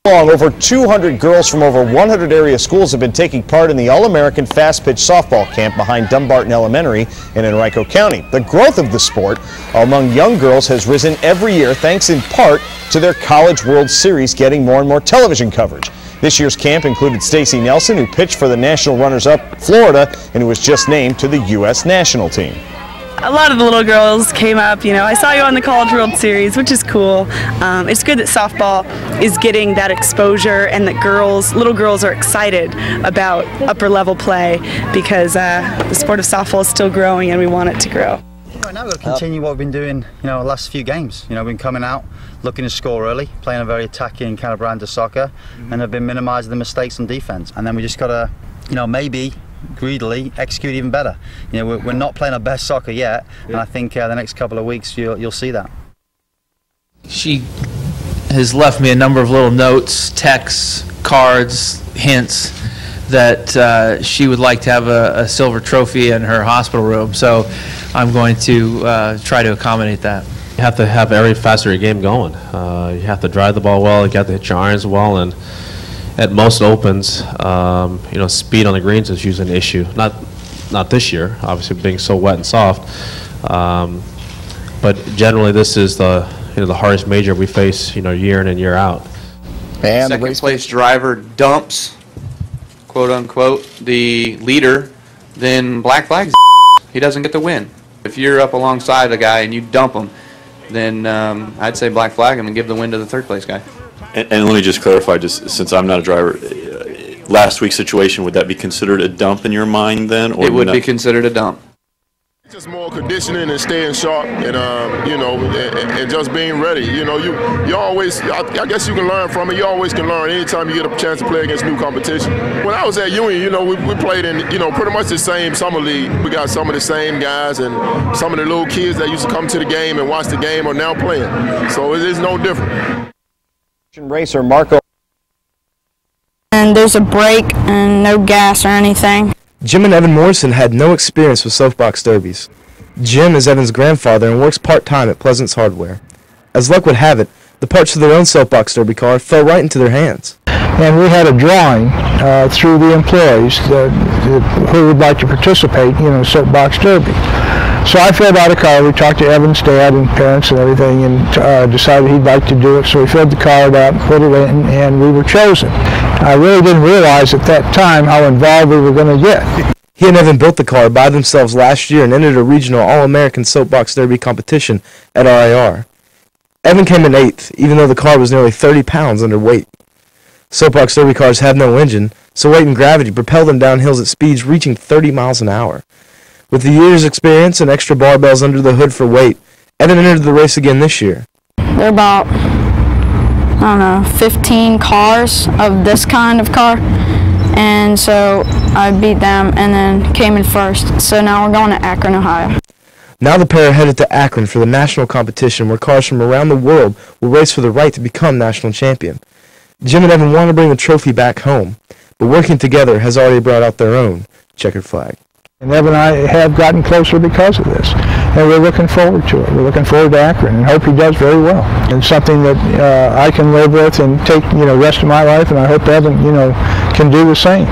Over 200 girls from over 100 area schools have been taking part in the All-American Fast Pitch Softball Camp behind Dumbarton Elementary in Henrico County. The growth of the sport among young girls has risen every year thanks in part to their College World Series getting more and more television coverage. This year's camp included Stacy Nelson, who pitched for the national runners-up Florida and who was just named to the U.S. national team. A lot of the little girls came up, I saw you on the College World Series, which is cool. It's good that softball is getting that exposure and that little girls are excited about upper level play because the sport of softball is still growing and we want it to grow. Right now we've got to continue what we've been doing, the last few games. We've been coming out, looking to score early, playing a very attacking kind of brand of soccer, and have been minimising the mistakes on defence. And then we just got to, maybe greedily execute even better. We're not playing our best soccer yet, and I think the next couple of weeks you'll see that. She has left me a number of little notes, texts, cards, hints that she would like to have a silver trophy in her hospital room. So I'm going to try to accommodate that. You have to have every facet of your game going. You have to drive the ball well, you have to hit your irons well, and at most opens, speed on the greens is usually an issue. Not this year, obviously being so wet and soft. But generally, this is the hardest major we face, year in and year out. And second place driver dumps, quote unquote, the leader, then black flags. He doesn't get the win. If you're up alongside a guy and you dump him, then I'd say black flag him and give the win to the third place guy. And let me just clarify, just since I'm not a driver, last week's situation, would that be considered a dump in your mind then? Or it would be considered a dump. Just more conditioning and staying sharp, and and just being ready. You always, I guess you can learn from it. You always can learn anytime you get a chance to play against new competition. When I was at Union, we played in, pretty much the same summer league. We got some of the same guys, and some of the little kids that used to come to the game and watch the game are now playing. So it is no different. Racer Marco. And there's a brake and no gas or anything. Jim and Evan Morrison had no experience with soapbox derbies. Jim is Evan's grandfather and works part-time at Pleasance Hardware. As luck would have it, the parts for their own soapbox derby car fell right into their hands. And we had a drawing through the employees who would like to participate in soapbox derby. So I filled out a card. We talked to Evan's dad and parents and everything, and decided he'd like to do it. So we filled the card out, put it in, and we were chosen. I really didn't realize at that time how involved we were going to get. He and Evan built the car by themselves last year and entered a regional All-American Soapbox Derby competition at RIR. Evan came in 8th, even though the car was nearly 30 pounds underweight. Soapbox Derby cars have no engine, so weight and gravity propel them down hills at speeds reaching 30 miles an hour. With the year's experience and extra barbells under the hood for weight, Evan entered the race again this year. There are about, 15 cars of this kind of car, and so I beat them and then came in first. So now we're going to Akron, Ohio. Now the pair are headed to Akron for the national competition where cars from around the world will race for the right to become national champion. Jim and Evan want to bring the trophy back home, but working together has already brought out their own checkered flag. And Evan and I have gotten closer because of this, and we're looking forward to it. We're looking forward to Akron and hope he does very well. And something that I can live with and take, rest of my life, and I hope Evan, can do the same.